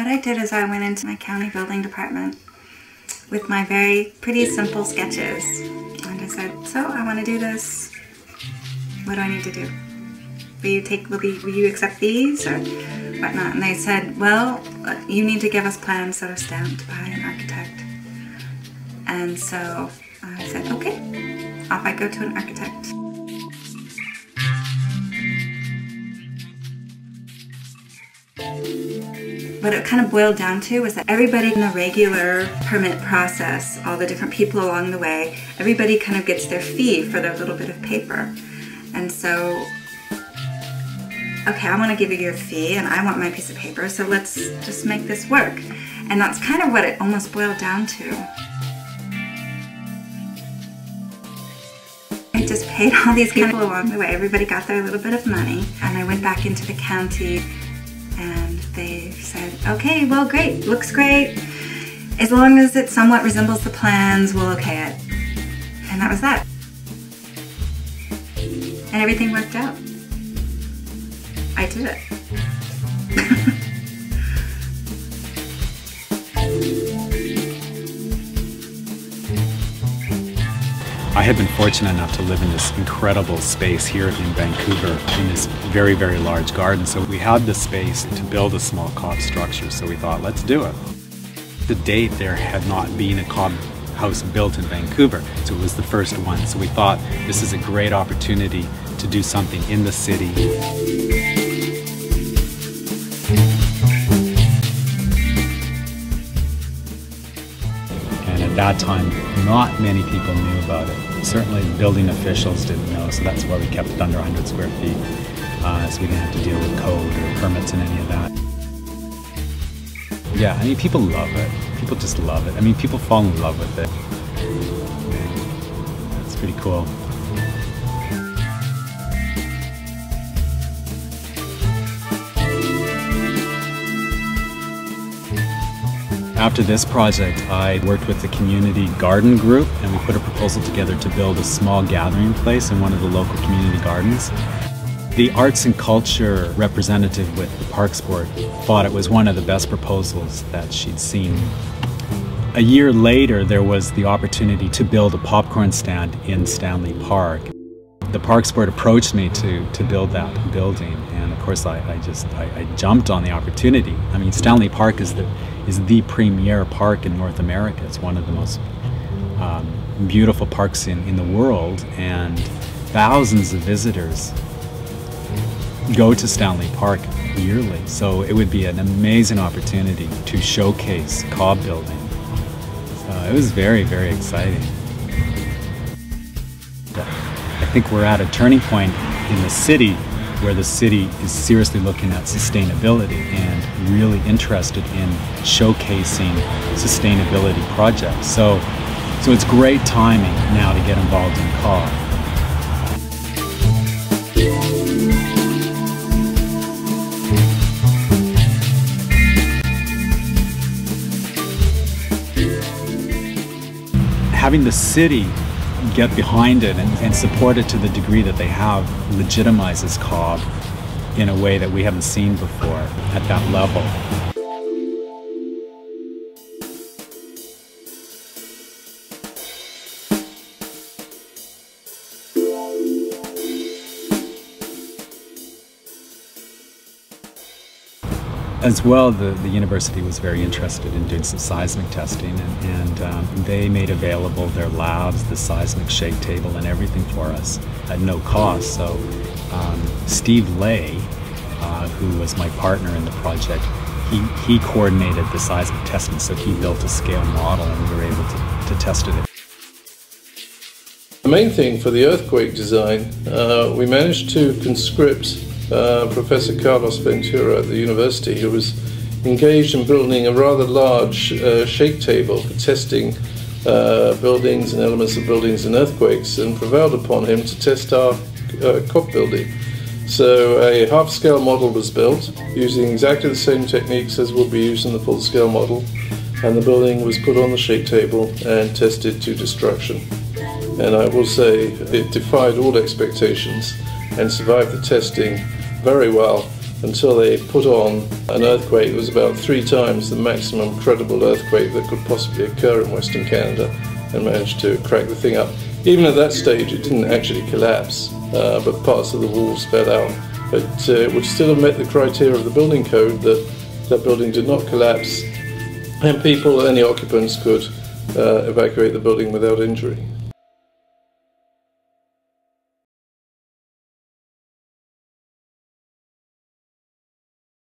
what I did is I went into my county building department with my very pretty simple sketches. And I said, so I want to do this. What do I need to do? Will you accept these or whatnot? And they said, well, you need to give us plans that are stamped by an architect. And so I said, okay, off I go to an architect. What it kind of boiled down to was that everybody in the regular permit process, all the different people along the way, everybody kind of gets their fee for their little bit of paper. And so, okay, I want to give you your fee and I want my piece of paper, so let's just make this work. And that's kind of what it almost boiled down to. I just paid all these people along the way. Everybody got their little bit of money. And I went back into the county and they said, okay, well, great, looks great. As long as it somewhat resembles the plans, we'll okay it. And that was that. And everything worked out. I did it. I had been fortunate enough to live in this incredible space here in Vancouver in this very, very large garden. So we had the space to build a small cob structure, so we thought, let's do it. To date, there had not been a cob house built in Vancouver, so it was the first one. So we thought this is a great opportunity to do something in the city. And at that time, not many people knew about it. Certainly building officials didn't know, so that's why we kept it under 100 square feet. So we didn't have to deal with code or permits and any of that. Yeah, I mean, people love it. People just love it. I mean, people fall in love with it. It's pretty cool. After this project, I worked with the community garden group and we put a proposal together to build a small gathering place in one of the local community gardens. The arts and culture representative with the Parks Board thought it was one of the best proposals that she'd seen. A year later, there was the opportunity to build a popcorn stand in Stanley Park. The Parks Board approached me to build that building, and of course I jumped on the opportunity. I mean, Stanley Park is the premier park in North America. It's one of the most beautiful parks in the world, and thousands of visitors go to Stanley Park yearly. So it would be an amazing opportunity to showcase cob building. So it was very, very exciting. I think we're at a turning point in the city where the city is seriously looking at sustainability and really interested in showcasing sustainability projects. So it's great timing now to get involved in cob. Having the city get behind it and support it to the degree that they have legitimizes cob in a way that we haven't seen before at that level. As well, the university was very interested in doing some seismic testing, and they made available their labs, the seismic shake table, and everything for us at no cost. So Steve Lay, who was my partner in the project, he coordinated the seismic testing, so he built a scale model and we were able to test it. The main thing for the earthquake design, we managed to conscript Professor Carlos Ventura at the university, who was engaged in building a rather large shake table for testing buildings and elements of buildings in earthquakes, and prevailed upon him to test our cob building. So a half-scale model was built using exactly the same techniques as will be used in the full-scale model, and the building was put on the shake table and tested to destruction. And I will say it defied all expectations and survived the testing very well, until they put on an earthquake that was about 3 times the maximum credible earthquake that could possibly occur in Western Canada, and managed to crack the thing up. Even at that stage it didn't actually collapse, but parts of the walls fell out. But it would still have met the criteria of the building code that that building did not collapse, and people, any occupants, could evacuate the building without injury.